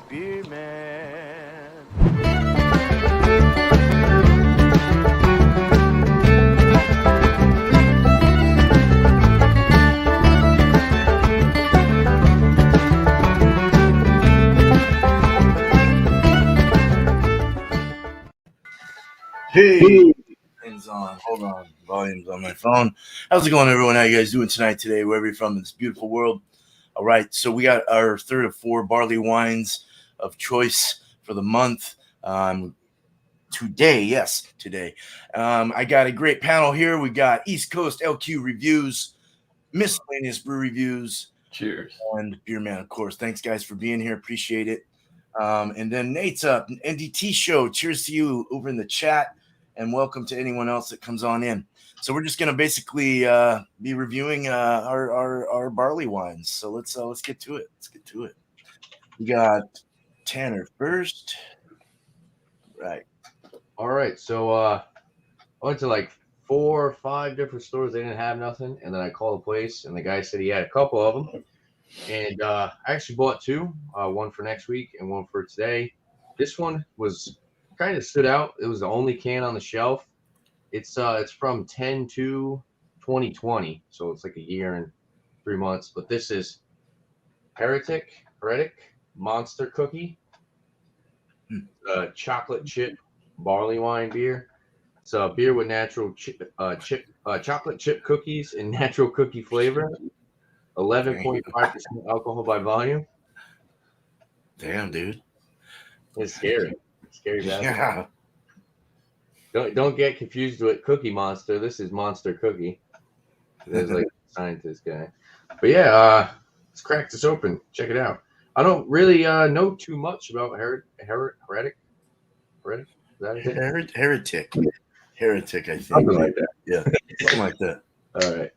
Beer Man. Hey, things on. Hold on, volume's on my phone. How's it going, everyone? How you guys doing today, wherever you're from in this beautiful world? All right, so we got our third of four barley wines of choice for the month. Today. I got a great panel here. We got East Coast LQ reviews, miscellaneous brew reviews, Cheers. and Beer Man, of course. Thanks, guys, for being here. Appreciate it. And then Nate's up, NDT show. Cheers to you over in the chat, and welcome to anyone else that comes on in. So we're just gonna basically be reviewing our barley wines. So let's get to it. We got Tanner first, right? All right, so I went to like 4 or 5 different stores. They didn't have nothing, and then I called the place, and the guy said he had a couple of them. And I actually bought 2, one for next week and one for today. This one was kind of stood out. It was the only can on the shelf. It's from 10/2/2020, so it's like a year and 3 months. But this is Heretic Monster Cookie, chocolate chip barley wine beer. It's a beer with natural chocolate chip cookies and natural cookie flavor. 11.5% alcohol by volume. Damn, dude. It's scary. Scary bad. Yeah. Don't get confused with Cookie Monster. This is Monster Cookie. There's like a scientist guy. But yeah, let's crack this open. Check it out. I don't really know too much about Heretic. Is that it? Heretic, I think. Something like that. Yeah, something like that. All right.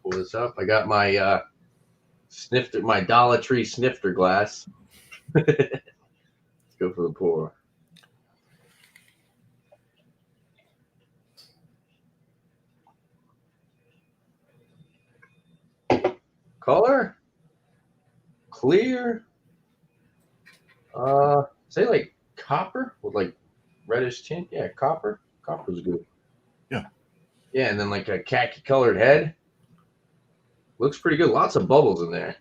Pull this up. I got my snifter, my Dollar Tree snifter glass. Let's go for the pour. Color clear. Say like copper with like reddish tint. Yeah, copper. Copper's good. Yeah, and then like a khaki colored head. Looks pretty good. Lots of bubbles in there.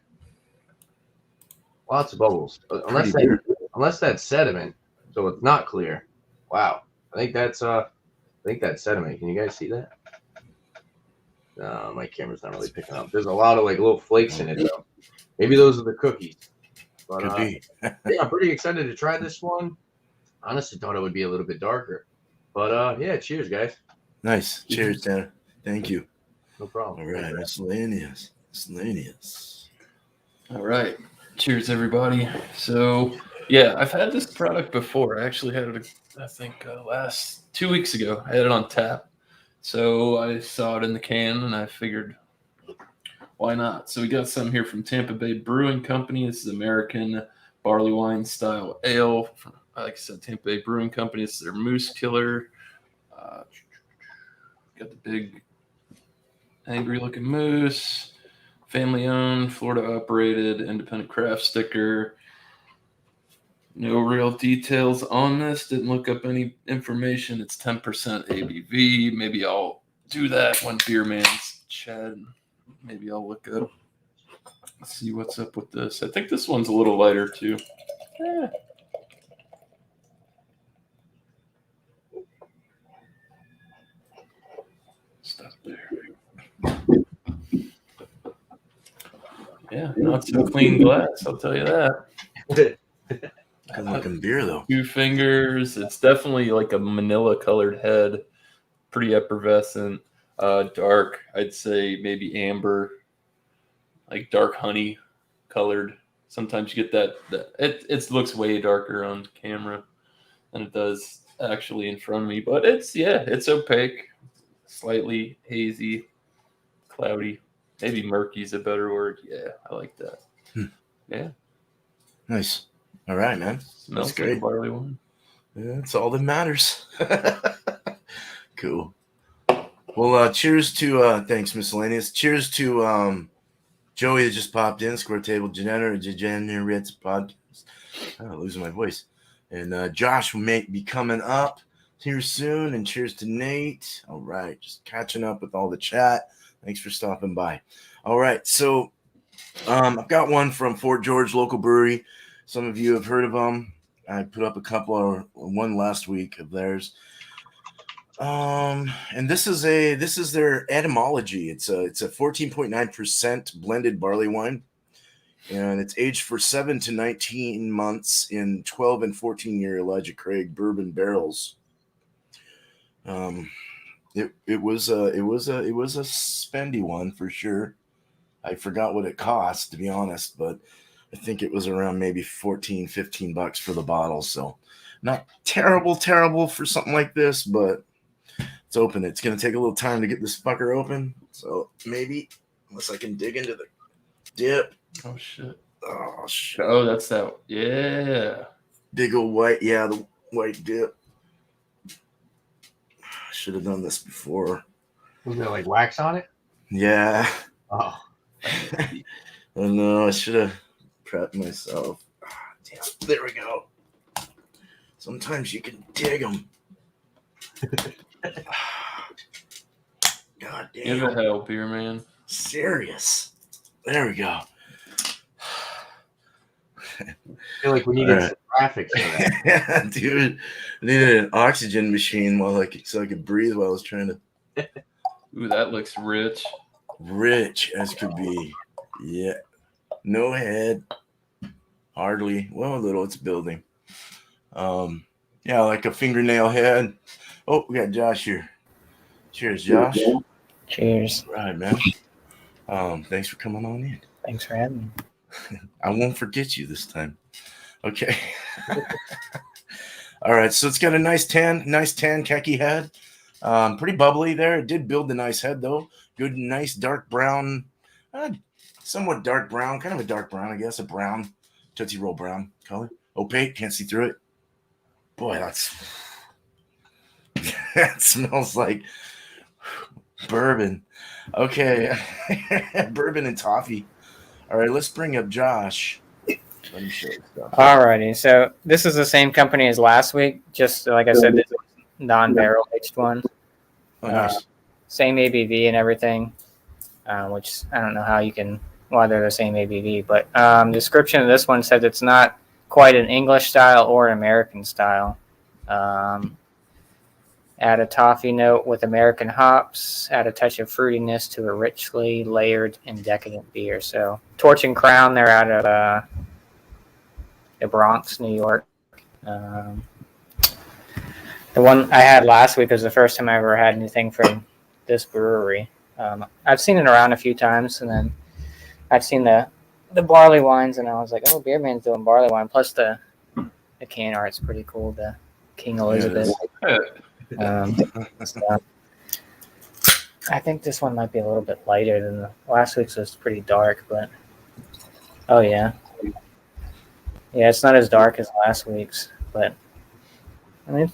Lots of bubbles. Unless that's sediment, so it's not clear. Wow. I think that's sediment. Can you guys see that? No, my camera's not really picking up. There's a lot of like little flakes in it though. Maybe those are the cookies. But Could be. yeah, I'm pretty excited to try this one. Honestly thought it would be a little bit darker. But yeah, cheers guys. Nice. Cheers, Tanner. Thank you. No problem. All right, miscellaneous. All right. Cheers, everybody. So, yeah, I've had this product before. I actually had it, I think, last 2 weeks ago. I had it on tap. So I saw it in the can, and I figured, why not? So we got some here from Tampa Bay Brewing Company. This is American barley wine style ale. Like I said, Tampa Bay Brewing Company. It's their Moose Killer. Got the big angry looking moose, family owned, Florida operated, independent craft sticker. No real details on this. Didn't look up any information. It's 10% ABV. Maybe I'll do that when Beer Man's chat. Maybe I'll look up, see what's up with this. I think this one's a little lighter too. Yeah. Stop there. Yeah, not so clean glass, I'll tell you that. Good looking beer, though. 2 fingers. It's definitely like a manila colored head. Pretty effervescent. Dark, I'd say maybe amber, like dark honey colored. Sometimes you get that it looks way darker on camera than it does actually in front of me. But it's opaque, slightly hazy, cloudy. Maybe murky is a better word. Yeah, I like that. Yeah. Nice. All right, man. Smells That's great. like a barley wine. Yeah, that's all that matters. Cool. Well, cheers to thanks, miscellaneous. Cheers to Joey that just popped in, Square Table Degenerates podcast. I'm losing my voice. And Josh may be coming up here soon. And cheers to Nate. All right, just catching up with all the chat. Thanks for stopping by. All right, so I've got one from Fort George local brewery. Some of you have heard of them. I put up a couple or one last week of theirs. And this is their etymology. It's a 14.9% blended barley wine, and it's aged for 7 to 19 months in 12 and 14-year Elijah Craig bourbon barrels. It was a spendy one for sure. I forgot what it cost, to be honest, but I think it was around maybe $14-15 for the bottle. So not terrible for something like this, but it's open. It's going to take a little time to get this fucker open. So maybe, unless I can dig into the dip. Oh, shit. Oh, shit. Oh, that's that. Yeah. Big old white. Yeah, the white dip. Should have done this before. Was there like wax on it? Yeah. Oh. Oh no, I should have prepped myself. Oh, damn. There we go. Sometimes you can dig them. God damn. Give it hell, beer man. Serious. There we go. I feel like we needed some graphics for that. Yeah, dude. I needed an oxygen machine so I could breathe while I was trying to. Ooh, that looks rich. Rich as could be. Yeah. No head. Hardly. Well, a little. It's building. Yeah, like a fingernail head. Oh, we got Josh here. Cheers, Josh. Cheers. Right, man. Thanks for coming on in. Thanks for having me. I won't forget you this time. Okay. All right. So it's got a nice tan khaki head. Pretty bubbly there. It did build a nice head though. Good, nice dark brown, somewhat dark brown, kind of a dark brown, I guess, a brown, Tootsie Roll brown color. Opaque, can't see through it. Boy, that smells like bourbon. Okay. Bourbon and toffee. All right, let's bring up Josh. Let me show you stuff. Alrighty, so this is the same company as last week. Just like I said, this is non-barrel aged one. Oh, nice. Same ABV and everything, which I don't know why they're the same ABV. But description of this one says it's not quite an English style or an American style. Add a toffee note with American hops. Add a touch of fruitiness to a richly layered and decadent beer. So Torch and Crown, they're out of the Bronx, New York. The one I had last week was the first time I ever had anything from this brewery. I've seen it around a few times, and then I've seen the barley wines, and I was like, oh, Beer Man's doing barley wine. Plus the can art's pretty cool, the King Elizabeth. So I think this one might be a little bit lighter than the last week's was pretty dark, but oh yeah. Yeah, it's not as dark as last week's, but I mean,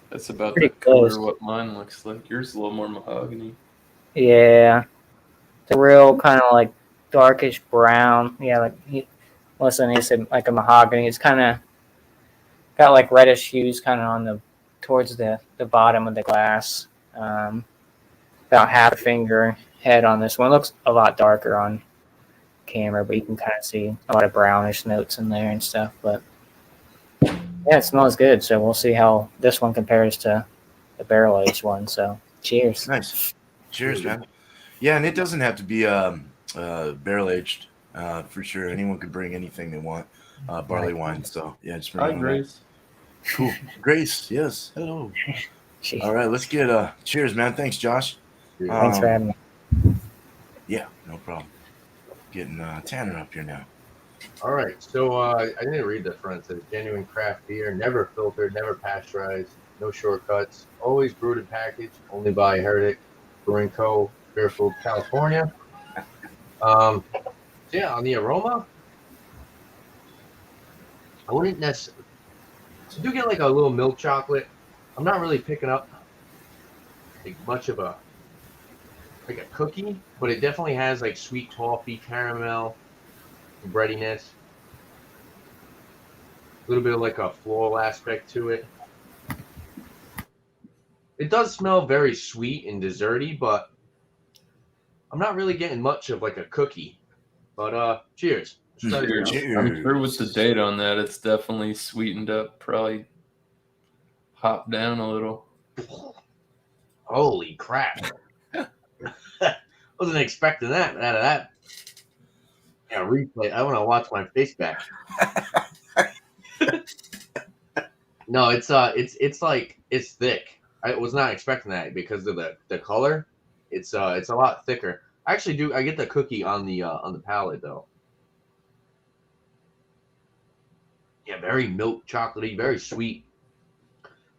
That's about pretty the color close. what mine looks like. Yours is a little more mahogany. Yeah, it's a real kind of like darkish brown. Yeah, like listen, he said like a mahogany. It's kind of got like reddish hues kind of towards the bottom of the glass. About half a finger head on this one. It looks a lot darker on camera, but you can kind of see a lot of brownish notes in there and stuff. But yeah, it smells good. So we'll see how this one compares to the barrel aged one. So cheers. Nice. Cheers, man. Yeah, and it doesn't have to be barrel aged for sure. Anyone could bring anything they want. Barley wine. So yeah, just bring Hi, it on. Grace. Cool. Grace, yes. Hello. All right, let's get cheers, man. Thanks, Josh. Thanks for having me. Yeah, no problem. Getting Tanner up here now. All right, so I didn't read the front. It says genuine craft beer, never filtered, never pasteurized, no shortcuts, always brewed and packaged, only by Heretic Brewing Co., Fairfield, California. Yeah, on the aroma, I wouldn't necessarily. So I do get like a little milk chocolate. I'm not really picking up like much of a like a cookie, but it definitely has like sweet toffee, caramel, breadiness. A little bit of like a floral aspect to it. It does smell very sweet and desserty, but I'm not really getting much of like a cookie. But cheers. Let's try this out. Cheers. I'm sure with the date on that, it's definitely sweetened up, probably hopped down a little. Holy crap. Wasn't expecting that out of that. Yeah, replay. I want to watch my face back. No, it's like it's thick. I was not expecting that because of the color. It's a lot thicker. I actually do. I get the cookie on the palate though. Yeah, very milk chocolatey, very sweet,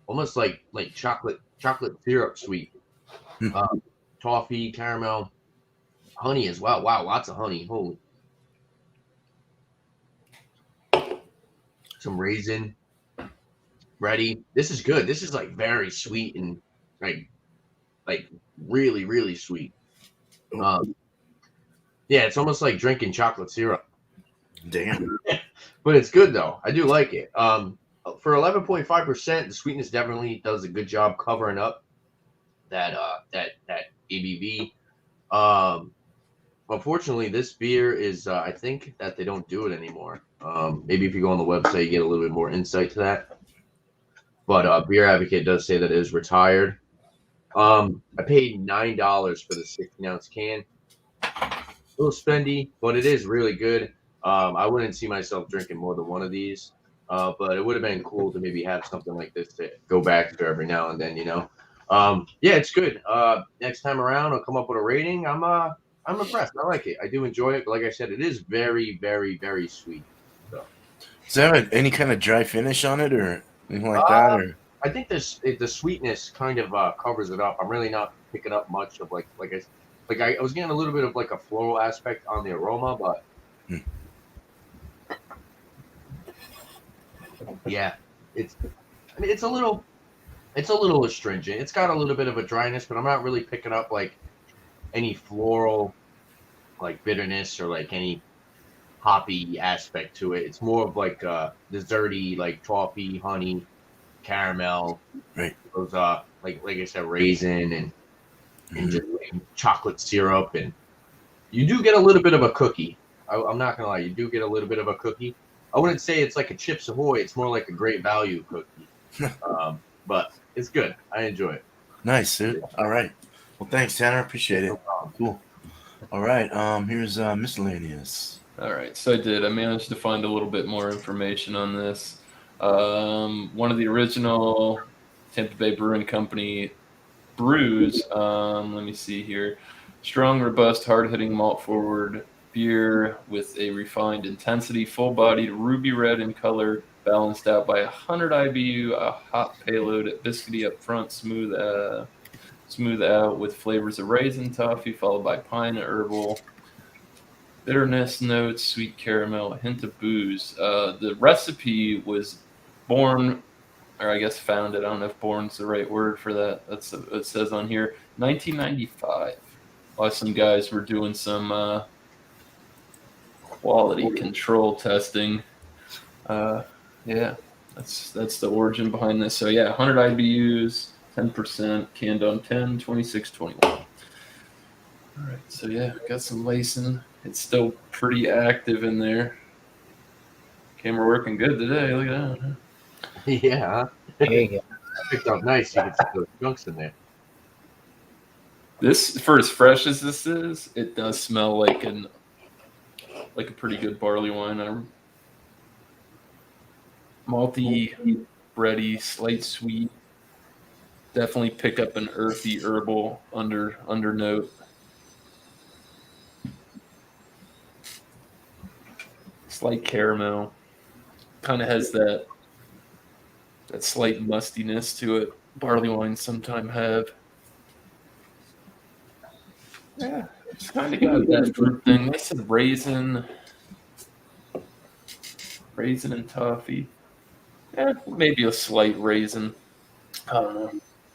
almost like chocolate syrup sweet. Toffee, caramel, honey as well. Wow, lots of honey. Holy. Some raisin. Ready. This is good. This is like very sweet and like really, really sweet. Yeah, it's almost like drinking chocolate syrup. Damn. But it's good though. I do like it. For 11.5%, the sweetness definitely does a good job covering up that ABV. Unfortunately, this beer is I think that they don't do it anymore. Maybe if you go on the website, you get a little bit more insight to that. But Beer Advocate does say that it is retired. I paid $9 for the 16-ounce can. A little spendy, but it is really good. I wouldn't see myself drinking more than one of these, but it would have been cool to maybe have something like this to go back to every now and then, you know. Yeah, it's good. Next time around, I'll come up with a rating. I'm impressed. I like it. I do enjoy it, but like I said, it is very, very, very sweet. So. Does it have any kind of dry finish on it or anything like that? Or I think the sweetness kind of covers it up. I'm really not picking up much of I was getting a little bit of like a floral aspect on the aroma, but yeah, it's a little astringent. It's got a little bit of a dryness, but I'm not really picking up like any floral like bitterness or like any hoppy aspect to it. It's more of like desserty, like toffee, honey, caramel, right? Those like I said, raisin and just like chocolate syrup, and you do get a little bit of a cookie. I'm not gonna lie, you do get a little bit of a cookie. I wouldn't say it's like a Chips Ahoy. It's more like a Great Value cookie. But it's good. I enjoy it. Nice, dude. All right. Well, thanks, Tanner. Appreciate it. Cool. All right. Here's miscellaneous. All right. So I managed to find a little bit more information on this. One of the original Tampa Bay Brewing Company brews. Let me see here. Strong, robust, hard-hitting, malt-forward beer with a refined intensity, full-bodied, ruby red in color, balanced out by 100 IBU, a hot payload, biscuity up front, smooth out with flavors of raisin, toffee, followed by pine, herbal, bitterness notes, sweet caramel, a hint of booze. The recipe was born, or I guess founded, I don't know if born's the right word for that. That's what it says on here, 1995. While some guys were doing some quality control testing. Yeah, that's the origin behind this. So yeah, 100 IBUs, 10%, canned on 10, 26.21. All right, so yeah, got some lacing. It's still pretty active in there. Camera working good today. Look at that. Huh? Yeah. There you go. Picked up nice. You can see those chunks in there. This, for as fresh as this is, it does smell like a pretty good barley wine. Malty, bready, slight sweet. Definitely pick up an earthy herbal undernote. Slight caramel. Kind of has that slight mustiness to it. Barley wines sometimes have. Yeah, it's kind of got that fruit thing. They said raisin and toffee. Yeah, maybe a slight raisin. I don't know.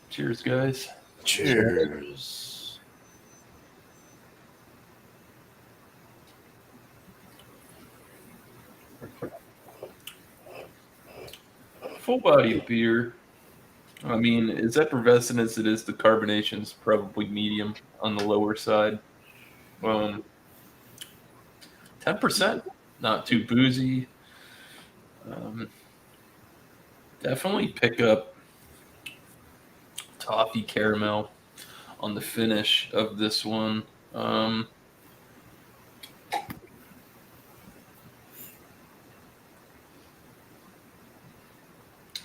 Cheers, guys. Cheers. full body beer. I mean, as effervescent as it is, the carbonation is probably medium on the lower side. 10%, not too boozy. Definitely pick up toffee caramel on the finish of this one.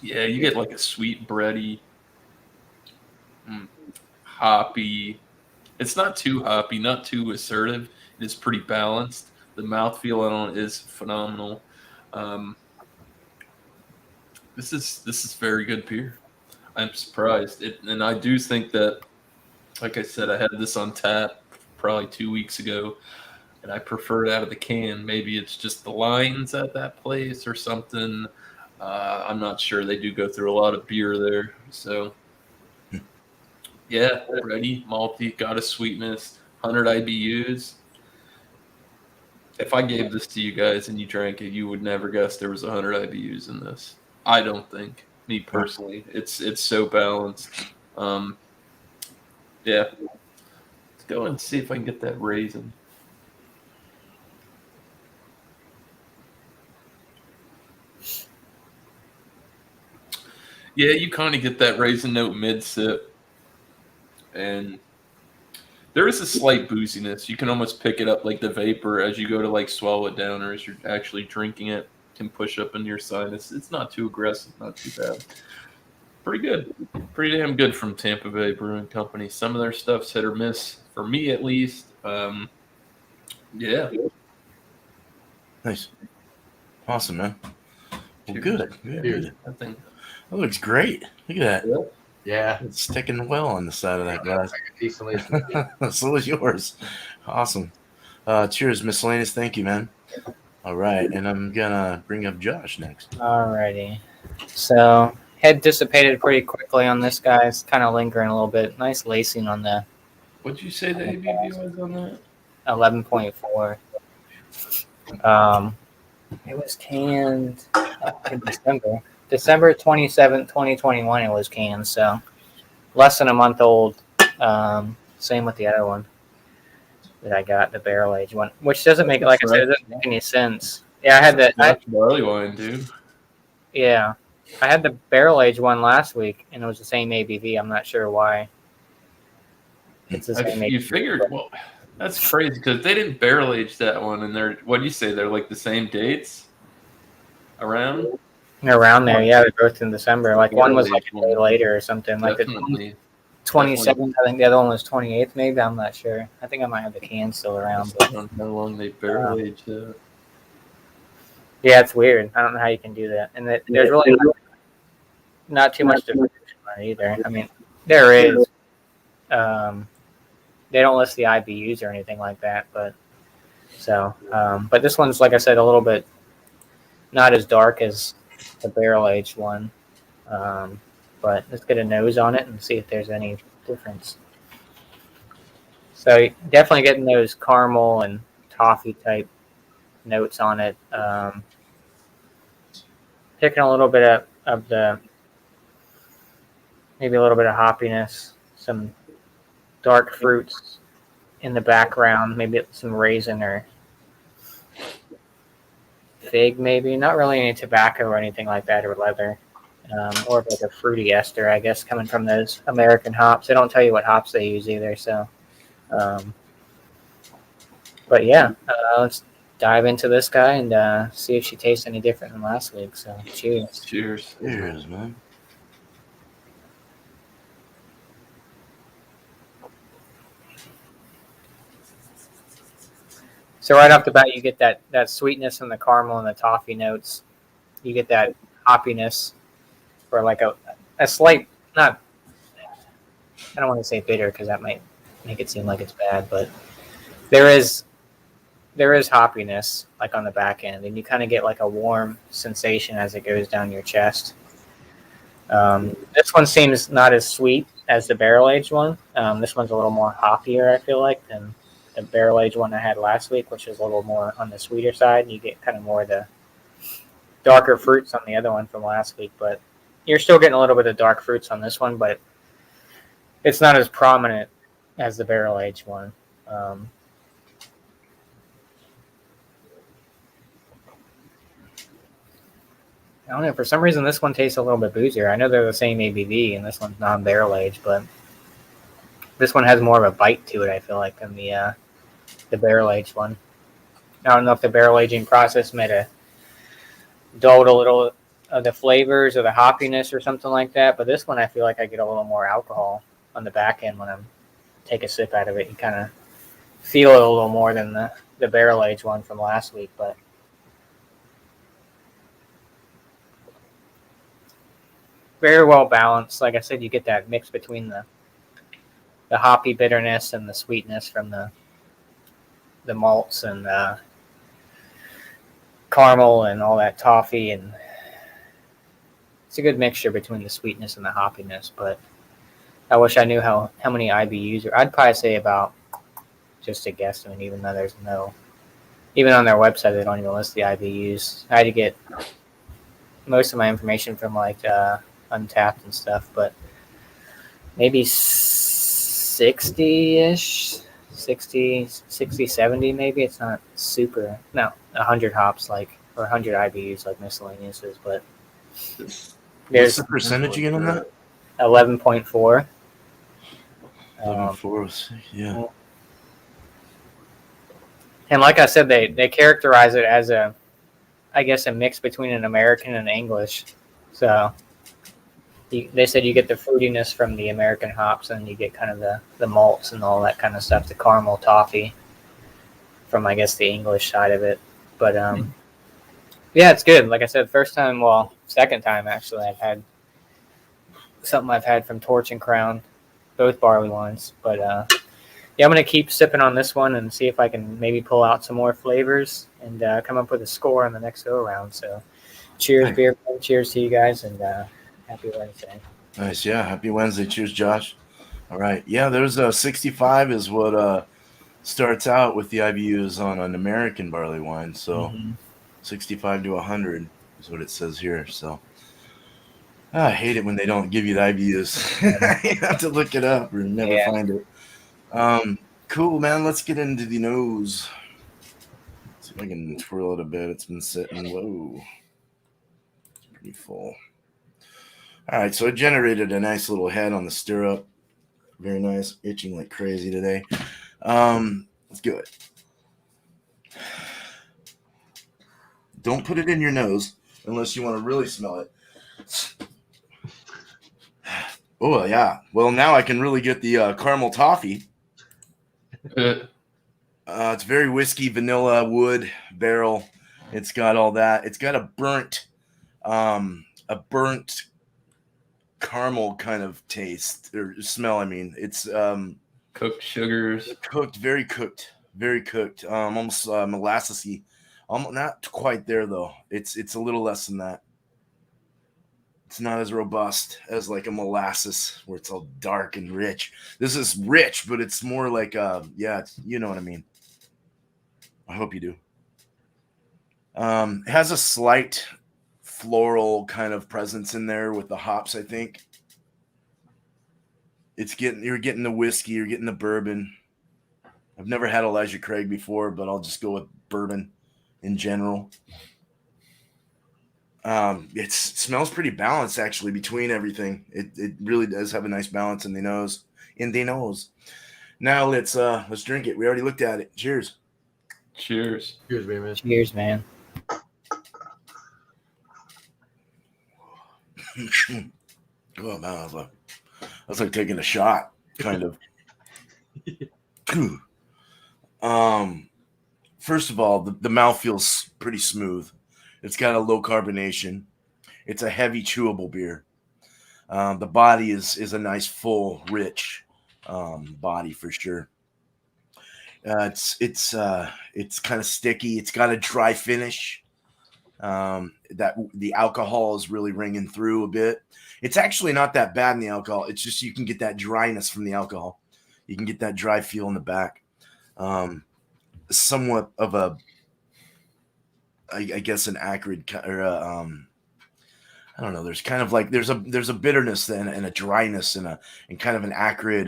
Yeah, you get like a sweet bready, hoppy. It's not too hoppy, not too assertive. It is pretty balanced. The mouthfeel on it is phenomenal. This is very good beer. I'm surprised, and I do think that, like I said, I had this on tap probably 2 weeks ago, and I prefer it out of the can. Maybe it's just the lines at that place or something. I'm not sure. They do go through a lot of beer there, so yeah, bready, malty, got a sweetness, 100 IBUs. If I gave this to you guys and you drank it, you would never guess there was 100 IBUs in this. I don't think, me personally. It's so balanced. Yeah. Let's go and see if I can get that raisin. Yeah, you kind of get that raisin note mid-sip. And there is a slight booziness. You can almost pick it up like the vapor as you go to like swallow it down, or as you're actually drinking it, can push up into your sinus. It's not too aggressive, not too bad. Pretty good. Pretty damn good from Tampa Bay Brewing Company. Some of their stuff's hit or miss, for me at least. Yeah. Nice. Awesome, man. Well, good. Dude. I think. That looks great. Look at that. Yeah. It's sticking well on the side of that, guys. Decently. So is yours. Awesome. Cheers, miscellaneous. Thank you, man. All right, and I'm gonna bring up Josh next. Alrighty. So head dissipated pretty quickly on this guy. It's kind of lingering a little bit. Nice lacing on the What'd you say the ABV was on that? 11.4. It was canned in December. December 27th, 2021 it was canned, so less than a month old. Same with the other one that I got, the barrel aged one, which doesn't make, like I said, it doesn't make any sense. Yeah, I had That's barley wine, dude. Yeah, I had the barrel aged one last week, and it was the same ABV. I'm not sure why. It's the same You ABV. figured, well, that's crazy because they didn't barrel age that one, and they're, what do you say, they're like the same dates around? Around there, yeah, they're both in December. Like one was like a day later or something. Like the Definitely. 27th, I think the other one was 28th, maybe. I'm not sure. I think I might have the can still around. I But don't know how long they barrel aged that. yeah, it's weird. I don't know how you can do that. And there's really not too much description on it either. I mean, there is. They don't list the IBUs or anything like that, but so. But this one's, like I said, a little bit not as dark as the barrel aged one. But let's get a nose on it and see if there's any difference. So definitely getting those caramel and toffee type notes on it. Picking a little bit of the, maybe a little bit of hoppiness, some dark fruits in the background, maybe some raisin or fig, maybe. Not really any tobacco or anything like that, or leather. Or like a fruity ester, I guess, coming from those American hops. They don't tell you what hops they use either. So, but yeah, let's dive into this guy and see if she tastes any different than last week. So, cheers. Cheers. Cheers, man. So right off the bat, you get that sweetness from the caramel and the toffee notes. You get that hoppiness, or like a slight, not, I don't want to say bitter because that might make it seem like it's bad, but there is hoppiness like on the back end, and you kind of get like a warm sensation as it goes down your chest. This one seems not as sweet as the barrel aged one. This one's a little more hoppier, I feel like, than the barrel aged one I had last week, which is a little more on the sweeter side. You get kind of more of the darker fruits on the other one from last week, but you're still getting a little bit of dark fruits on this one, but it's not as prominent as the barrel aged one. I don't know. For some reason, this one tastes a little bit boozier. I know they're the same ABV, and this one's non-barrel aged, but this one has more of a bite to it. I feel like than the barrel aged one. I don't know if the barrel aging process might have dulled a little of the flavors or the hoppiness or something like that. But this one, I feel like I get a little more alcohol on the back end when I take a sip out of it. You kind of feel it a little more than the barrel aged one from last week, but. Very well balanced. Like I said, you get that mix between the hoppy bitterness and the sweetness from the malts and caramel and all that toffee, and it's a good mixture between the sweetness and the hoppiness. But I wish I knew how many IBUs are. I'd probably say about, just a guess. I mean, even though there's no, even on their website they don't even list the IBUs. I had to get most of my information from like Untapped and stuff, but maybe 60-ish, 60, 70 maybe. It's not super, no, 100 hops like, or 100 IBUs like miscellaneous is, but What's there's the percentage again on that? 11.4. 11.4, yeah. And like I said, they characterize it as a, I guess, a mix between an American and English. So they said you get the fruitiness from the American hops, and you get kind of the malts and all that kind of stuff, the caramel toffee from, I guess, the English side of it. But yeah, it's good. Like I said, second time actually I've had something I've had from Torch and Crown, both barley wines. But yeah, I'm going to keep sipping on this one and see if I can maybe pull out some more flavors and come up with a score on the next go around. So cheers, beer. Cheers to you guys, and happy Wednesday. Nice. Yeah. Happy Wednesday. Cheers, Josh. All right. Yeah. There's 65 is what starts out with the IBUs on an American barley wine. So 65 to 100 is what it says here. So I hate it when they don't give you the IBUs. You have to look it up or never find it. Cool, man. Let's get into the nose. See if I can twirl it a bit. It's been sitting. Whoa. It's pretty full. All right, so it generated a nice little head on the stirrup. Very nice. Itching like crazy today. Let's do it. Don't put it in your nose unless you want to really smell it. Oh, yeah. Well, now I can really get the caramel toffee. It's very whiskey, vanilla, wood, barrel. It's got all that. It's got a burnt caramel kind of taste or smell. I mean, it's cooked sugars. Very cooked. Almost molassesy. Not quite there though. It's a little less than that. It's not as robust as like a molasses where it's all dark and rich. This is rich, but it's more like you know what I mean. I hope you do. It has a slight floral kind of presence in there with the hops, I think. You're getting the whiskey, you're getting the bourbon. I've never had Elijah Craig before, but I'll just go with bourbon in general. It smells pretty balanced actually between everything. It really does have a nice balance in the nose. Now let's drink it. We already looked at it. Cheers. Cheers. Cheers, man. Cheers, man. Oh man, that's like taking a shot, kind of. First of all, the mouth feels pretty smooth. It's got a low carbonation. It's a heavy chewable beer. The body is a nice, full, rich body for sure. It's kind of sticky. It's got a dry finish. That the alcohol is really ringing through a bit. It's actually not that bad in the alcohol. It's just you can get that dryness from the alcohol. You can get that dry feel in the back. Somewhat of a, I guess, an acrid or I don't know. There's kind of like there's a bitterness and a dryness and kind of an acrid.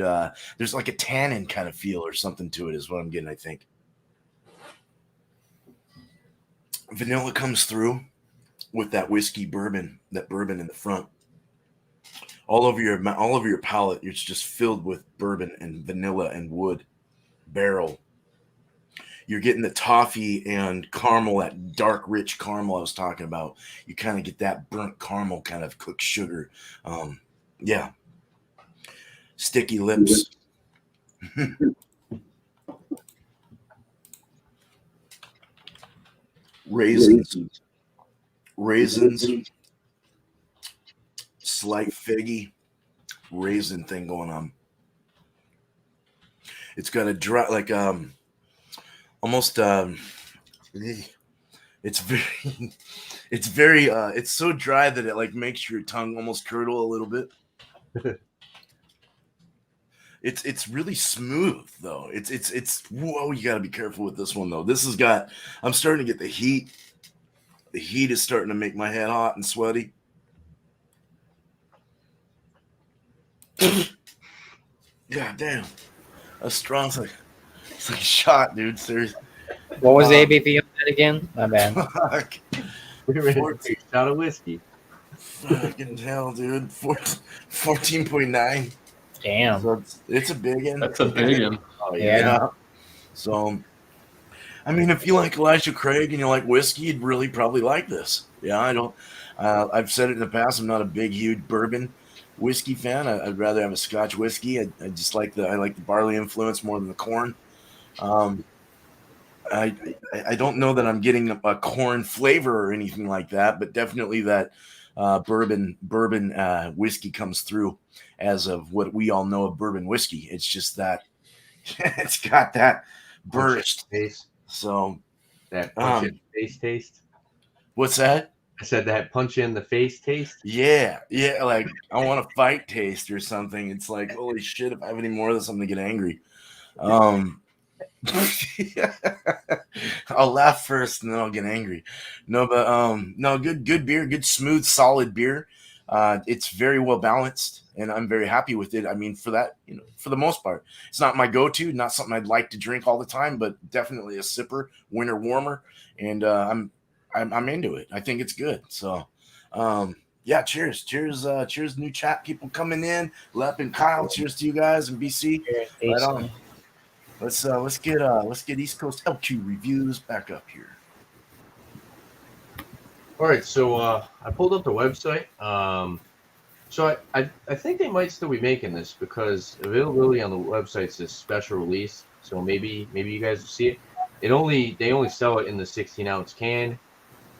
There's like a tannin kind of feel or something to it is what I'm getting. I think vanilla comes through with that whiskey bourbon, that bourbon in the front. All over your palate, it's just filled with bourbon and vanilla and wood barrel. You're getting the toffee and caramel, that dark, rich caramel I was talking about. You kind of get that burnt caramel kind of cooked sugar. Yeah. Sticky lips. Raisins. Slight figgy raisin thing going on. It's got a dry, like, almost, it's very it's so dry that it like makes your tongue almost curdle a little bit. It's really smooth though. It's whoa, you got to be careful with this one though. This has got, I'm starting to get the heat. The heat is starting to make my head hot and sweaty. God damn. That's strong. It's like a shot, dude. Seriously. What was the ABV on that again? My bad. Fuck. We were in a shot of whiskey. Fucking hell, dude. 14.9. Damn. So it's a big one. That's a big one. Oh Yeah. So, I mean, if you like Elijah Craig and you like whiskey, you'd really probably like this. Yeah, I don't. I've said it in the past. I'm not a big, huge bourbon whiskey fan. I'd rather have a Scotch whiskey. I just like the barley influence more than the corn. I don't know that I'm getting a corn flavor or anything like that, but definitely that bourbon whiskey comes through as of what we all know of bourbon whiskey. It's just that it's got that burst taste. So That punch in the face taste. What's that? I said that punch in the face taste. Yeah, like I want to fight taste or something. It's like, holy shit, if I have any more of this, I'm gonna get angry. I'll laugh first and then I'll get angry. No, but no, good beer, good smooth, solid beer. It's very well balanced, and I'm very happy with it. I mean, for that, for the most part, it's not my go-to, not something I'd like to drink all the time, but definitely a sipper, winter warmer, and I'm into it. I think it's good. So, yeah, cheers, new chat people coming in. Lep and Kyle, cheers to you guys and BC. Right on. Let's get East Coast LQ reviews back up here. All right, so I pulled up the website. So I think they might still be making this because availability on the website says special release. So maybe you guys will see it. They only sell it in the 16-ounce can. It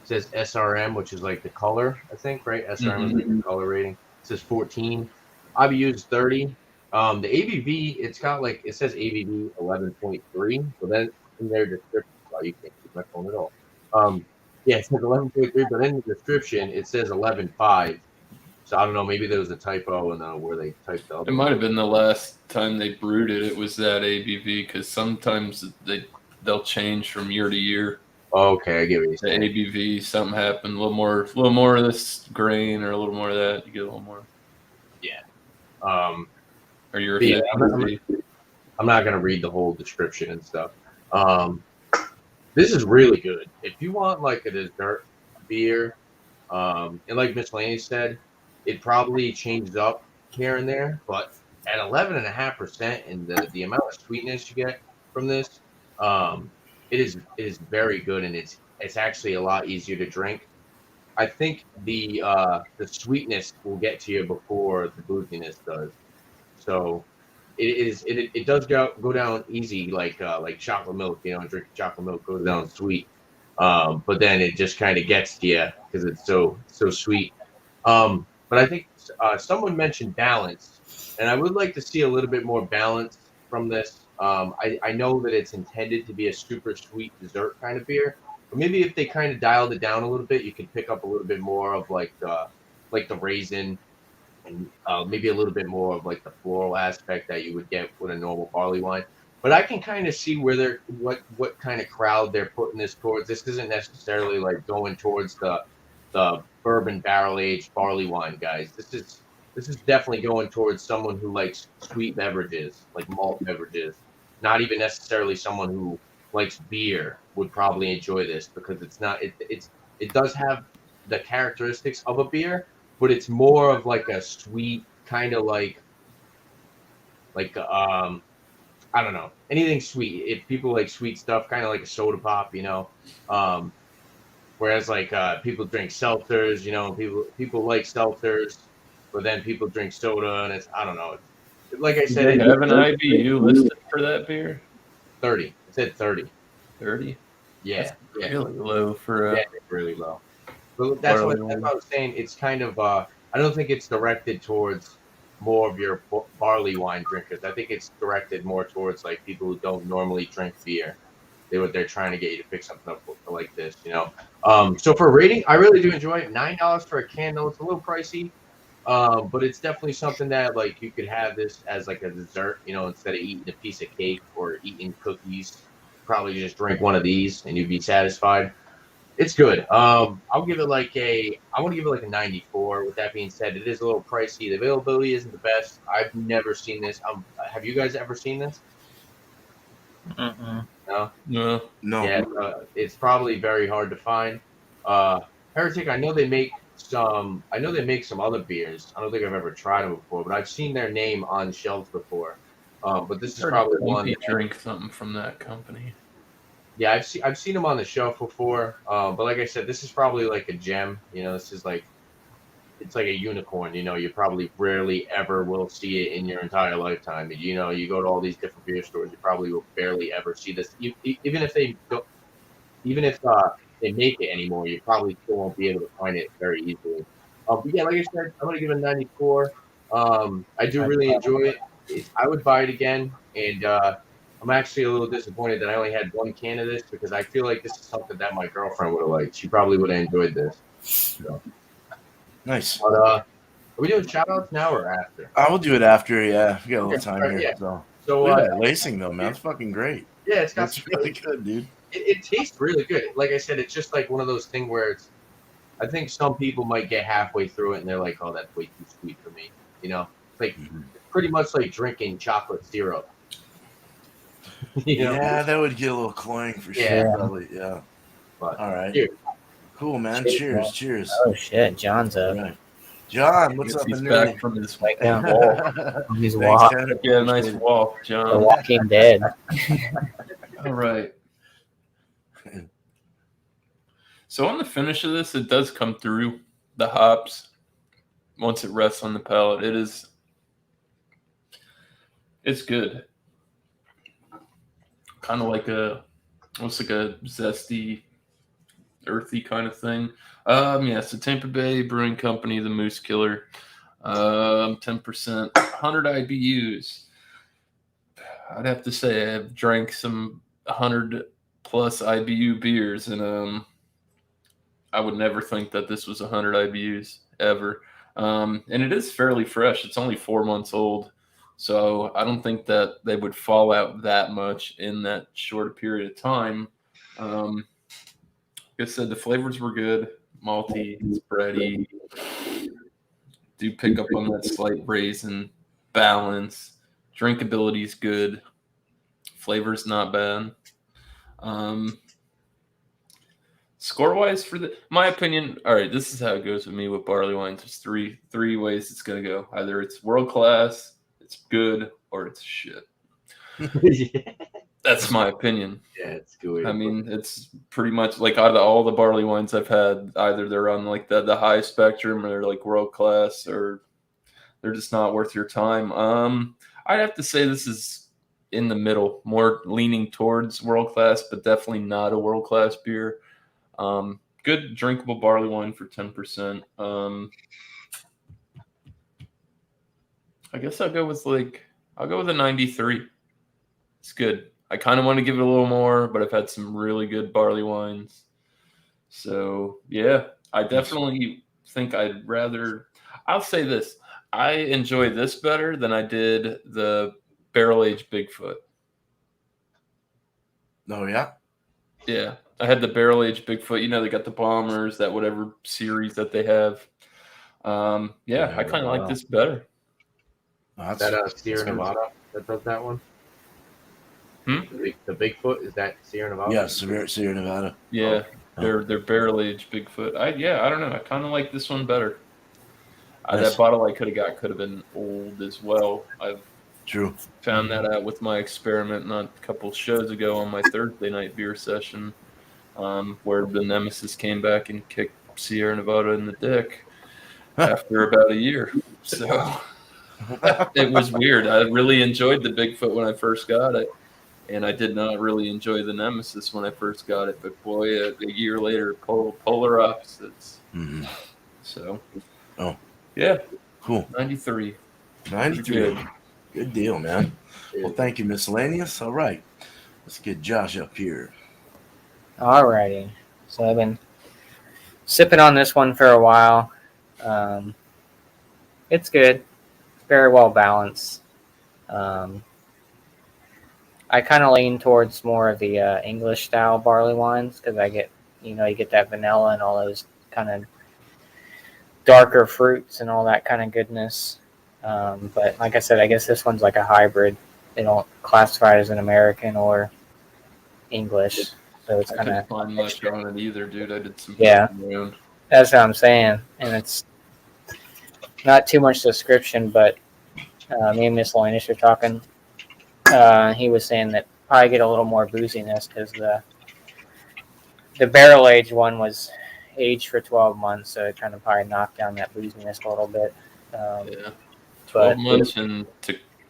says SRM, which is like the color, I think, right? SRM is like the color rating. It says 14. IBU is 30. The ABV, it says ABV 11.3. So then in their description, you can't keep my phone at all. Yeah, it says 11.3, but in the description it says 11.5. So I don't know, maybe there was a typo and where they typed up. It might have been the last time they brewed it. It was that ABV because sometimes they'll change from year to year. Okay, I get what you're saying. The ABV, something happened, a little more of this grain or a little more of that. You get a little more. Yeah. Or your I'm not gonna read the whole description and stuff. This is really good. If you want like a dessert beer, and like Miss Laney said, it probably changes up here and there, but at 11.5% and the amount of sweetness you get from this, it is very good, and it's actually a lot easier to drink. I think the sweetness will get to you before the booziness does. So it does go down easy like chocolate milk. Drink chocolate milk goes down sweet, but then it just kind of gets to you because it's so sweet. But I think someone mentioned balance, and I would like to see a little bit more balance from this. I know that it's intended to be a super sweet dessert kind of beer, but maybe if they kind of dialed it down a little bit, you could pick up a little bit more of like the raisin, and maybe a little bit more of like the floral aspect that you would get with a normal barley wine. But I can kind of see where what kind of crowd they're putting this towards. This isn't necessarily like going towards the the bourbon barrel aged barley wine, guys. This is definitely going towards someone who likes sweet beverages, like malt beverages. Not even necessarily someone who likes beer would probably enjoy this because it's not. It does have the characteristics of a beer, but it's more of like a sweet kind of like I don't know, anything sweet. If people like sweet stuff, kind of like a soda pop, you know. Whereas like people drink seltzers, you know, people like seltzers, but then people drink soda, and it's I don't know. Like I Do said, they it's have an IBU listed for that beer? 30. It said 30. 30. Yeah, That's yeah, really low for yeah, a it's really low. But barley that's wine. what I was saying. It's kind of I don't think it's directed towards more of your barley wine drinkers. I think it's directed more towards like people who don't normally drink beer. They're trying to get you to pick something up like this, you know. So for rating, I really do enjoy it. $9 for a can, though it's a little pricey, but it's definitely something that like you could have this as like a dessert, you know, instead of eating a piece of cake or eating cookies. Probably just drink one of these and you'd be satisfied. It's good. I'll give it like I want to give it like a 94. With that being said, it is a little pricey. The availability isn't the best. I've never seen this. Have you guys ever seen this? Mm-mm. No. No. No. Yeah, it's probably very hard to find. Uh, Heretic, I know they make some. I know they make some other beers. I don't think I've ever tried them before, but I've seen their name on shelves before. But this is Heard probably one. Lumpy drink something from that company. Yeah, I've seen them on the shelf before. But like I said, this is probably like a gem. You know, this is like it's like a unicorn. You know, you probably rarely ever will see it in your entire lifetime. You know, you go to all these different beer stores, you probably will barely ever see this. Even if they don't, even if they make it anymore, you probably still won't be able to find it very easily. But yeah, like I said, I'm gonna give it a 94. I do really enjoy it. I would buy it again, and I'm actually a little disappointed that I only had one can of this because I feel like this is something that my girlfriend would have liked. She probably would have enjoyed this. So, Nice. but are we doing shout outs now or after? I will do it after. Yeah, we got a little Okay, time all right, here. yeah. So So look at that lacing though, man. It's fucking great. yeah, it's got That's some, really good, dude. it tastes really good. Like I said, it's just like one of those things where it's. I think some people might get halfway through it and they're like, "Oh, that's way too sweet for me." You know, it's like it's pretty much like drinking chocolate syrup. You know? Yeah, that would get a little cloying for Yeah. sure. Probably. Yeah. But All right. cheers. Cool, man. Cheers, Cheers. man. Cheers. Oh shit, John's All up. right. John, what's Guess up he's in back there? from his Like yeah, he's Thanks, walking. Tanner. nice Appreciate it. walk, The John. Walking Dead. All right. So on the finish of this, it does come through the hops once it rests on the palate. It's good. Kind of like almost like a zesty, earthy kind of thing. Yeah, so Tampa Bay Brewing Company, the Moose Killer, 10%, 100 IBUs. I'd have to say I've drank some 100 plus IBU beers, and I would never think that this was 100 IBUs ever. And it is fairly fresh. It's only 4 months old. So I don't think that they would fall out that much in that short period of time. Like I said, the flavors were good. Malty, spready. Do pick up on that slight raisin balance. Drinkability is good. Flavor's not bad. Score wise, for my opinion, all right, this is how it goes with me with barley wines. There's three ways it's gonna go. Either it's world class, it's good, or it's shit. Yeah, That's my opinion. it's good. I mean, it's pretty much like out of all the barley wines I've had, either they're on like the high spectrum or they're like world class, or they're just not worth your time. I'd have to say this is in the middle, more leaning towards world class, but definitely not a world class beer. Good drinkable barley wine for 10%. I guess I'll go with a 93. It's good. I kind of want to give it a little more, but I've had some really good barley wines. So yeah, I definitely think I'll say this. I enjoy this better than I did the barrel aged Bigfoot. Oh yeah. Yeah, I had the barrel aged Bigfoot. You know, they got the bombers, that whatever series that they have. Yeah, I kind of like this better. Oh, That Sierra good. Nevada that does that one. Hmm? The Bigfoot, is that Sierra Nevada? Yeah, Sierra Nevada. Yeah, Oh. they're barrel aged Bigfoot. I don't know. I kind of like this one better. Nice. That bottle I could have got could have been old as well. I've True. found that out with my experiment not a couple shows ago on my Thursday night beer session, where the Nemesis came back and kicked Sierra Nevada in the dick after about a year. So it was weird. I really enjoyed the Bigfoot when I first got it, and I did not really enjoy the Nemesis when I first got it. But boy, a year later, polar opposites. Mm-hmm. So, oh, yeah, cool. 93. 93. Good deal, man. Well, thank you, Miscellaneous. All right, let's get Josh up here. Alrighty. So I've been sipping on this one for a while. It's good. Very well balanced. I kind of lean towards more of the English style barley wines because I get, you get that vanilla and all those kind of darker fruits and all that kind of goodness. But like I said, I guess this one's like a hybrid. They don't classify it as an American or English, so it's I kind of couldn't find much on it either, dude. I did some. Yeah. That's what I'm saying, and it's not too much description, but me and Miscellaneous were talking. He was saying that probably get a little more booziness because the barrel aged one was aged for 12 months, so it kind of probably knocked down that booziness a little bit. Yeah, 12 months in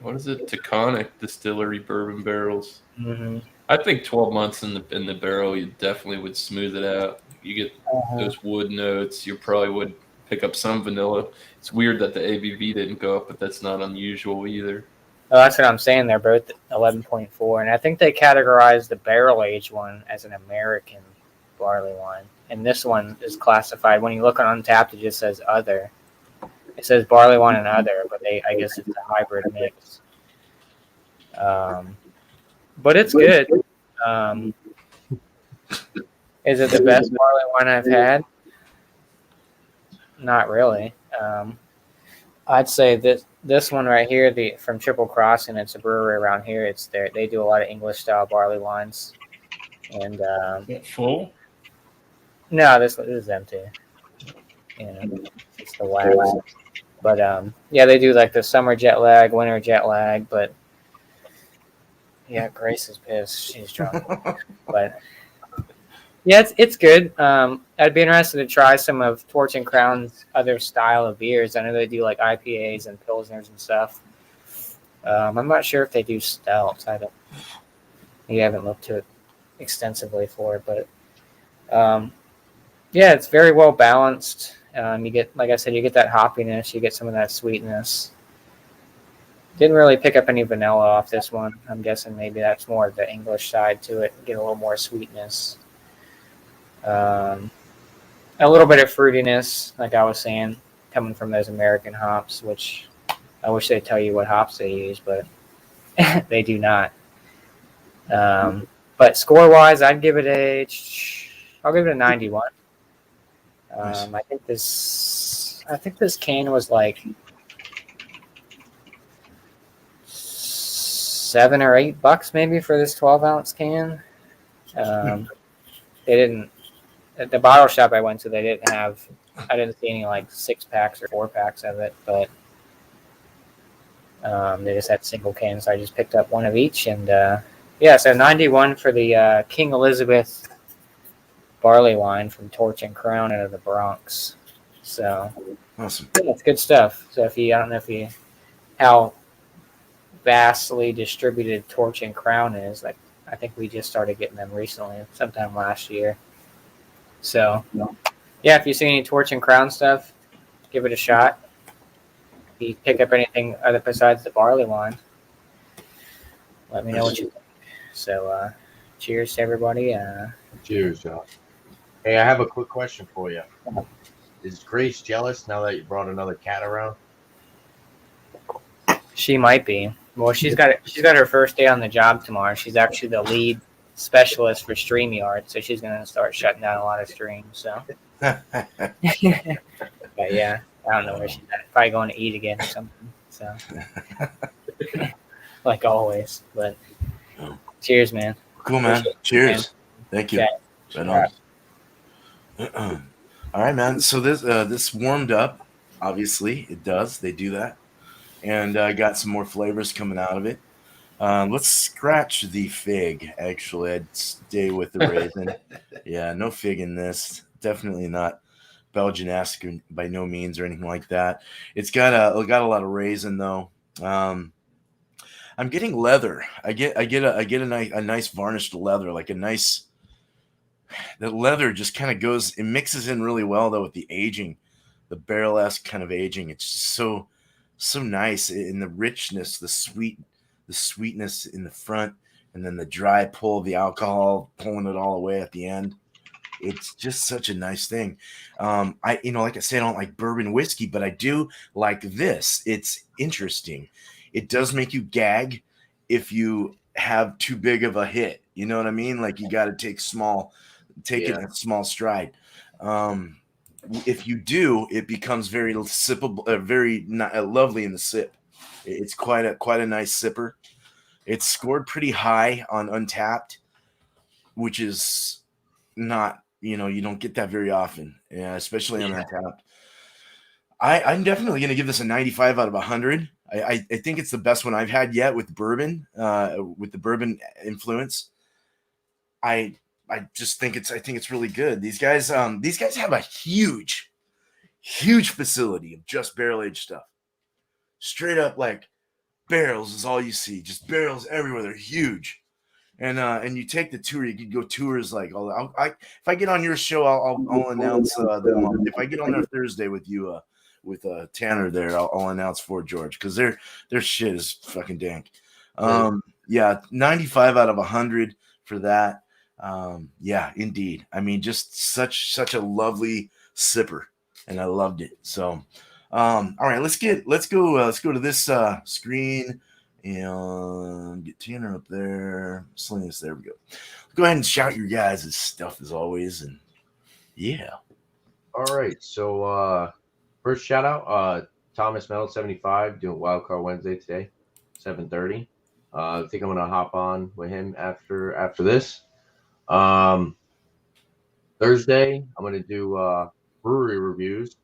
what is it? Taconic Distillery bourbon barrels. Mm-hmm. I think 12 months in the barrel, you definitely would smooth it out. You get those wood notes. You probably would pick up some vanilla. It's weird that the ABV didn't go up, but that's not unusual either. Oh, that's what I'm saying. They're both 11.4, and I think they categorized the barrel aged one as an American barley wine, and this one is classified. When you look on Untappd, it just says other. It says barley wine and other, but I guess it's a hybrid mix. But it's good. Is it the best barley wine I've had? Not really. I'd say this one right here, from Triple Cross, and it's a brewery around here. It's there. They do a lot of English style barley wines, and full. No, this is empty. It's the wax. But yeah, they do like the summer jet lag, winter jet lag. But yeah, Grace is pissed. She's drunk. But yeah, it's good. I'd be interested to try some of Torch and Crown's other style of beers. I know they do like IPAs and Pilsners and stuff. I'm not sure if they do stouts. I haven't looked to it extensively for it, but yeah, it's very well balanced. You get, like I said, you get that hoppiness, you get some of that sweetness. Didn't really pick up any vanilla off this one. I'm guessing maybe that's more of the English side to it. Get a little more sweetness. A little bit of fruitiness, like I was saying, coming from those American hops, which I wish they'd tell you what hops they use, but they do not. But score-wise, I'll give it a 91. Nice. I think this can was like $7 or $8 maybe for this 12-ounce can. They didn't. At the bottle shop I went to, I didn't see any like 6-packs or 4-packs of it, but they just had single cans. So I just picked up one of each, and yeah, so 91 for the King Elizabeth barley wine from Torch and Crown out of the Bronx. So awesome. Yeah, it's good stuff. So I don't know how vastly distributed Torch and Crown is. Like, I think we just started getting them recently, sometime last year. So yeah, if you see any Torch and Crown stuff, give it a shot. If you pick up anything other besides the barley wine, let me know what you think. So cheers to everybody. Cheers, Josh. Hey, I have a quick question for you. Is Grace jealous now that you brought another cat around? She might be. Well, she's got her first day on the job tomorrow. She's actually the lead specialist for StreamYard, so she's gonna start shutting down a lot of streams. So, but yeah, I don't know where she's at. Probably going to eat again or something. So, like always. But cheers, man. Cool, man. Appreciate it, Cheers. man. Thank you. Okay. Right on. All right, man. So this warmed up. Obviously, it does. They do that, and I got some more flavors coming out of it. Let's scratch the fig. Actually, I'd stay with the raisin. Yeah, no fig in this. Definitely not Belgian-esque by no means or anything like that. It's got a lot of raisin though. I'm getting leather. I get a nice varnished leather, like a nice. The leather just kind of goes. It mixes in really well though with the aging, the barrel-esque kind of aging. It's just so nice in the richness, the sweetness in the front, and then the dry pull of the alcohol pulling it all away at the end. It's just such a nice thing. Like I say, I don't like bourbon whiskey, but I do like this. It's interesting. It does make you gag if you have too big of a hit. You know what I mean? Like you got to take it in a small stride. If you do, it becomes very sippable, very lovely in the sip. It's quite a nice sipper. It's scored pretty high on Untapped, which is not, you don't get that very often, especially on Untapped. I'm definitely going to give this a 95 out of 100. I think it's the best one I've had yet with bourbon, with the bourbon influence. I just think it's really good. These guys have a huge facility of just barrel aged stuff. Straight up, like barrels is all you see. Just barrels everywhere. They're huge. And you take the tour. You could go tours like all. If I get on your show, I'll announce them. If I get on there Thursday with you, with Tanner there, I'll announce Fort George because their shit is fucking dank. Yeah, 95 out of 100 for that. Yeah, indeed. I mean, just such a lovely sipper, and I loved it. So, all right, let's go to this screen. And get Tanner up there. Slingus, there we go. Go ahead and shout your guys' stuff as always. And yeah. All right. So first shout out, Thomas Metal 75 doing Wildcard Wednesday today, 7:30. I think I'm gonna hop on with him after this. Thursday, I'm gonna do brewery reviews.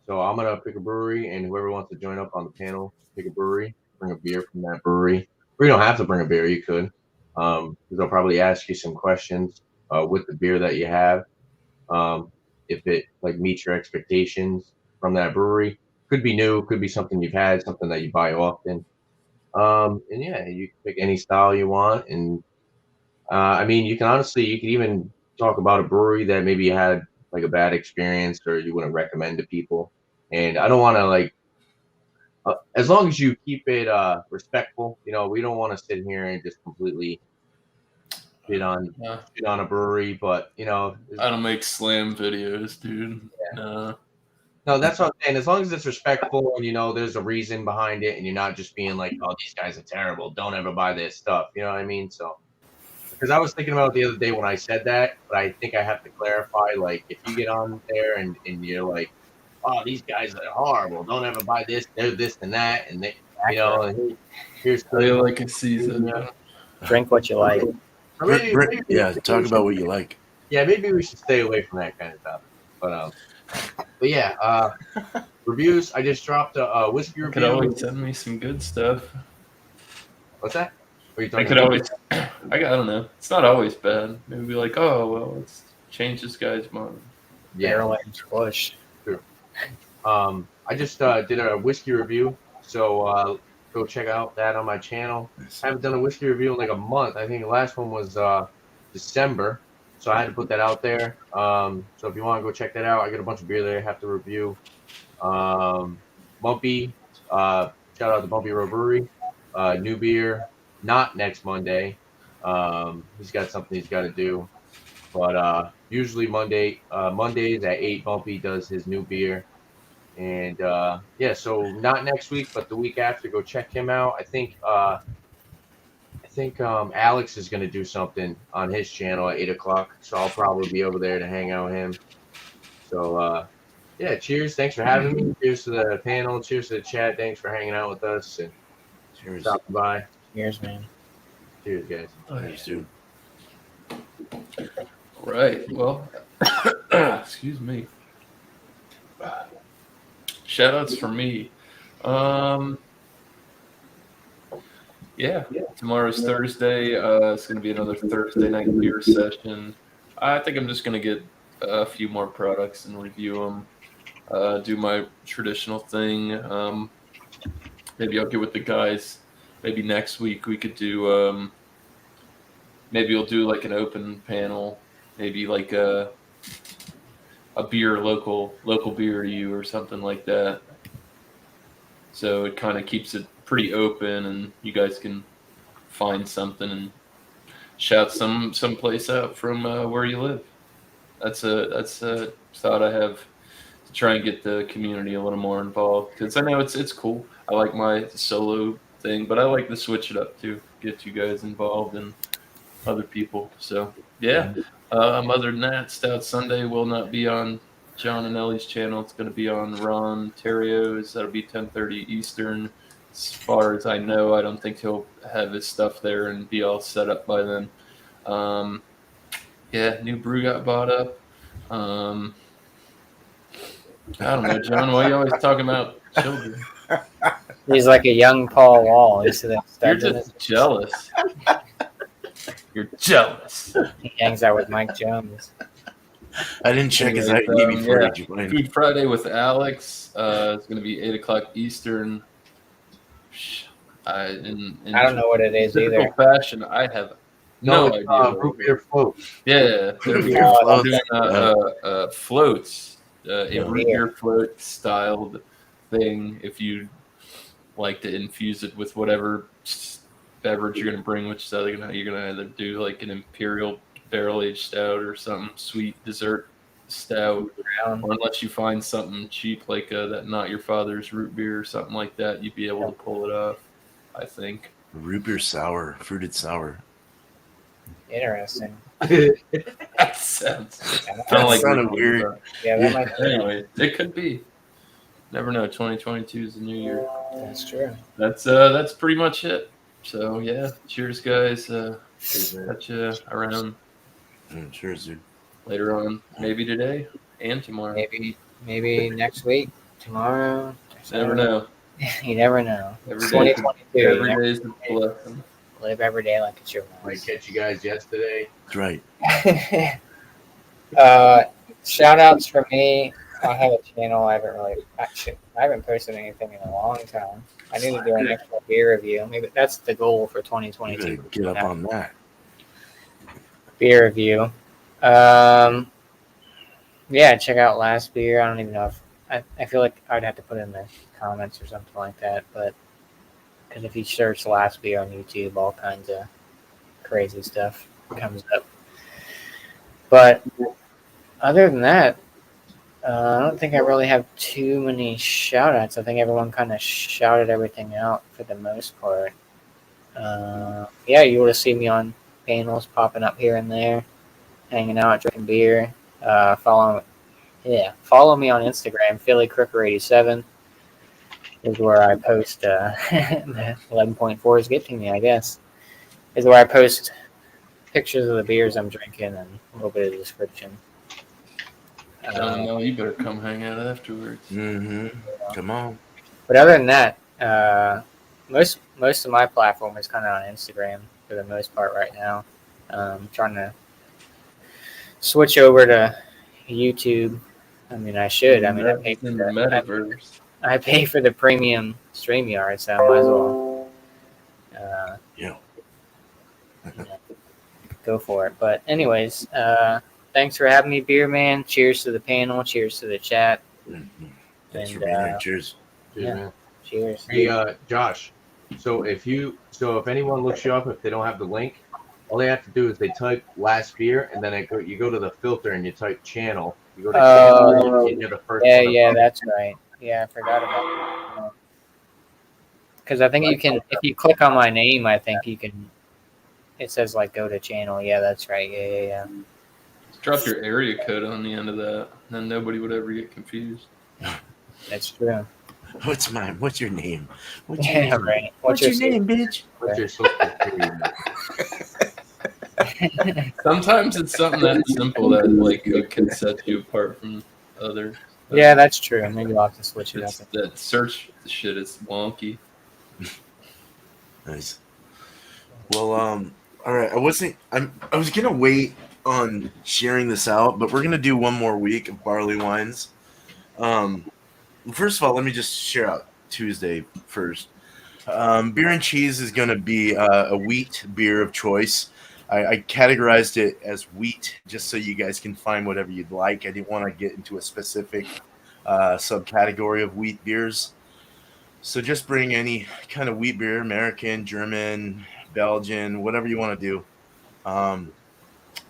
So I'm gonna pick a brewery, and whoever wants to join up on the panel, pick a brewery. Bring a beer from that brewery, or you don't have to bring a beer. You could, because they'll probably ask you some questions with the beer that you have. If it like meets your expectations from that brewery, could be new, could be something you've had, something that you buy often. And yeah, you can pick any style you want. And I mean, you can even talk about a brewery that maybe you had like a bad experience or you wouldn't recommend to people. And I don't want to like. As long as you keep it respectful, we don't want to sit here and just completely shit on a brewery. But I don't make slam videos, dude. Yeah. No, that's what I'm saying. As long as it's respectful and there's a reason behind it, and you're not just being like, "Oh, these guys are terrible. Don't ever buy this stuff." You know what I mean? So, because I was thinking about it the other day when I said that, but I think I have to clarify. Like, if you get on there and you're like, "Oh, these guys are horrible. Don't ever buy this. They're this and that." And they, here's like a season. Drink what you like. Yeah, talk about what you like. Yeah, maybe we should stay away from that kind of stuff. But yeah, reviews. I just dropped a whiskey review. You could always send me some good stuff. What's that? I don't know. It's not always bad. Maybe be like, oh well, let's change this guy's mind. Yeah, Barrel-aged push. True. I just did a whiskey review, so go check out that on my channel. I haven't done a whiskey review in like a month. I think the last one was December, so I had to put that out there. So if you want to go check that out, I got a bunch of beer there I have to review. Bumpy, shout out to Bumpy Road Brewery. New beer, not next Monday. He's got something he's got to do, but usually Mondays at 8, Bumpy does his new beer. And yeah, so not next week, but the week after, go check him out. I think think Alex is going to do something on his channel at 8 o'clock, so I'll probably be over there to hang out with him. So yeah, cheers. Thanks for having me. Cheers to the panel. Cheers to the chat. Thanks for hanging out with us and Cheers. stopping by. Cheers, man. Cheers, guys. Cheers, dude. Right. Well, excuse me. Shout outs for me. Yeah, tomorrow's Thursday. It's going to be another Thursday night beer session. I think I'm just going to get a few more products and review them. Do my traditional thing. Maybe I'll get with the guys. Maybe next week we could do. Maybe we'll do like an open panel. Maybe like a beer, local beer to you or something like that. So it kind of keeps it pretty open, and you guys can find something and shout some place out from where you live. That's a thought I have to try and get the community a little more involved, because I know it's cool. I like my solo thing, but I like to switch it up too, get you guys involved and other people. So yeah. Other than that, Stout Sunday will not be on John and Ellie's channel. It's going to be on Ron Terrio's. That'll be 10:30 Eastern. As far as I know, I don't think he'll have his stuff there and be all set up by then. Yeah, new brew got bought up. I don't know, John. Why are you always talking about children? He's like a young Paul Wall. You see that You're stud in just it? jealous. You're jealous. He hangs out with Mike Jones. I didn't check his Anyways, ID before yeah. he joined. Food Friday with Alex. It's going to be 8 o'clock Eastern. In I don't know what it is typical either. fashion, I have no idea. Root beer float. Yeah, they're Root beer floats. doing floats, a Yeah. root beer float styled thing. If you like to infuse it with whatever beverage you're going to bring, which is either you're going to either do like an imperial barrel aged stout or something sweet dessert stout, or unless you find something cheap like that Not Your Father's root beer or something like that, you'd be able to pull it off, I think. Root beer sour, fruited sour. Interesting. That sounds kind of like sounded root weird. beer. Yeah, that might be. Anyway, it could be. Never know. 2022 is the new year. That's true. That's pretty much it. So yeah, cheers, guys. Catch you around Cheers, dude. later on, maybe today and tomorrow. Maybe next week, tomorrow. Never know. You never know. Every day, 2022. every you day is a blessing. live every day like it's your Might last. catch you guys yesterday. That's right. Shout outs for me. I have a channel. I haven't posted anything in a long time. I need to do an actual beer review. Maybe that's the goal for You 2022. gotta get up on that. Beer review. Yeah, check out Last Beer. I don't even know if I feel like I'd have to put in the comments or something like that, but because if you search Last Beer on YouTube, all kinds of crazy stuff comes up. But other than that, I don't think I really have too many shout outs. I think everyone kind of shouted everything out for the most part. Yeah, you would have seen me on panels popping up here and there, hanging out, drinking beer. Follow me on Instagram, PhillyCrooker87 is where I post 11.4 is getting me, I guess. Is where I post pictures of the beers I'm drinking and a little bit of description. No, you better come hang out afterwards. Mm-hmm. Come on. But other than that, most of my platform is kind of on Instagram for the most part right now. Trying to switch over to YouTube. I mean, I should. I mean, I pay for in the metaverse. I pay for the premium StreamYard, so I might as well Yeah. go for it. But anyways, thanks for having me, Beer Man. Cheers to the panel. Cheers to the chat. Mm-hmm. Thanks for And, being here. Cheers. Yeah. Man. Cheers. Hey, Josh. So if anyone looks you up, if they don't have the link, all they have to do is they type Last Beer, and then you go to the filter and you type channel. You go to channel, and you're the first one. Yeah, that's right. Yeah, I forgot about that. Because I think you can, if you click on my name, I think you can it says like go to channel. Yeah, that's right. Yeah. Drop your area code on the end of that, then nobody would ever get confused. That's true. What's your name? What's your Yeah, name? right. What's your name, bitch? What's your social security number? Sometimes it's something that simple that like can set you apart from others. Yeah, that's true. Maybe I'll have to switch it up. It's, that search shit is wonky. Nice. Well, all right. I was gonna wait on sharing this out, but we're gonna do one more week of barley wines. First of all, let me just share out Tuesday first. Beer and cheese is gonna be a wheat beer of choice. I categorized it as wheat just so you guys can find whatever you'd like. I didn't want to get into a specific subcategory of wheat beers. So just bring any kind of wheat beer, American, German, Belgian, whatever you want to do.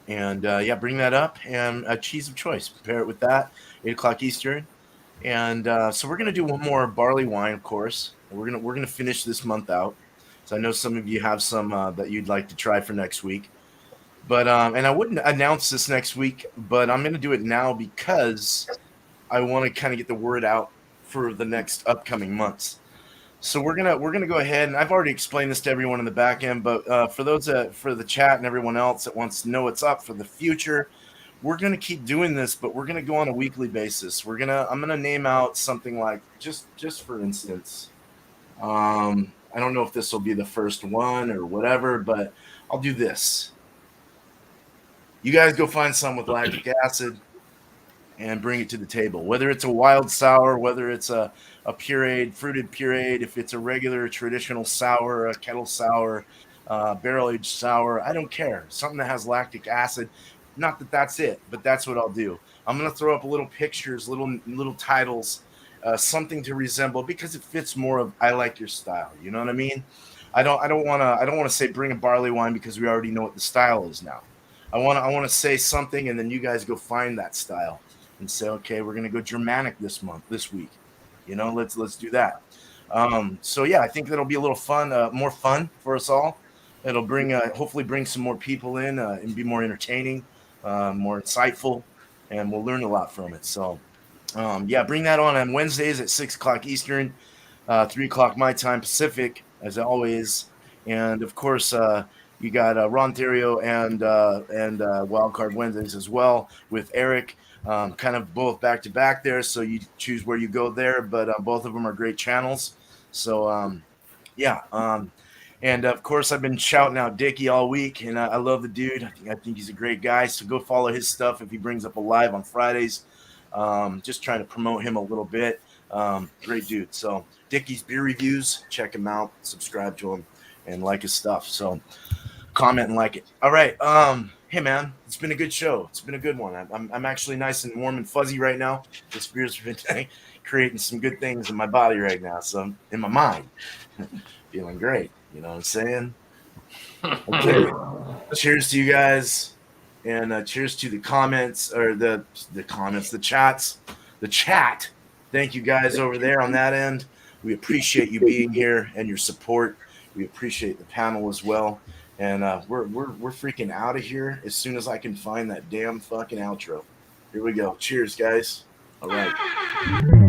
Yeah, bring that up and a cheese of choice. Pair it with that, 8 o'clock Eastern. And so we're gonna do one more barley wine, of course. We're gonna finish this month out. So I know some of you have some that you'd like to try for next week. But and I wouldn't announce this next week, but I'm gonna do it now because I want to kind of get the word out for the next upcoming months. So we're gonna go ahead, and I've already explained this to everyone in the back end, but for those for the chat and everyone else that wants to know what's up for the future, we're gonna keep doing this, but we're gonna go on a weekly basis. I'm gonna name out something like just for instance, I don't know if this will be the first one or whatever, but I'll do this. You guys go find some with lactic acid and bring it to the table. Whether it's a wild sour, whether it's a pureed, fruited pureed, if it's a regular traditional sour, a kettle sour, barrel aged sour, I don't care. Something that has lactic acid. Not that that's it, but that's what I'll do. I'm gonna throw up little pictures, little titles, something to resemble because it fits more of I like your style. You know what I mean? I don't want to say bring a barley wine because we already know what the style is now. I want to say something, and then you guys go find that style and say, okay, we're gonna go Germanic this week. You know, let's do that. So yeah, I think that'll be a little fun, more fun for us all. It'll bring hopefully bring some more people in and be more entertaining, more insightful, and we'll learn a lot from it. So yeah, bring that on Wednesdays at 6 o'clock Eastern, 3 o'clock my time Pacific, as always. And of course, you got Ron Therio and Wildcard Wednesdays as well with Eric, kind of both back to back there. So you choose where you go there, but both of them are great channels. So yeah. And of course, I've been shouting out Dickie all week, and I love the dude. I think he's a great guy. So go follow his stuff if he brings up a live on Fridays. Just trying to promote him a little bit. Great dude. So Dickie's Beer Reviews, check him out, subscribe to him, and like his stuff. So comment and like it. All right. Hey man, it's been a good show. It's been a good one. I'm actually nice and warm and fuzzy right now. This beer's been creating some good things in my body right now. So I'm in my mind, feeling great. You know what I'm saying? Okay. Cheers to you guys. And cheers to the comments or the comments, the chats, the chat. Thank you guys over there on that end. We appreciate you being here and your support. We appreciate the panel as well. And we're freaking out of here as soon as I can find that damn fucking outro. Here we go. Cheers, guys. All right.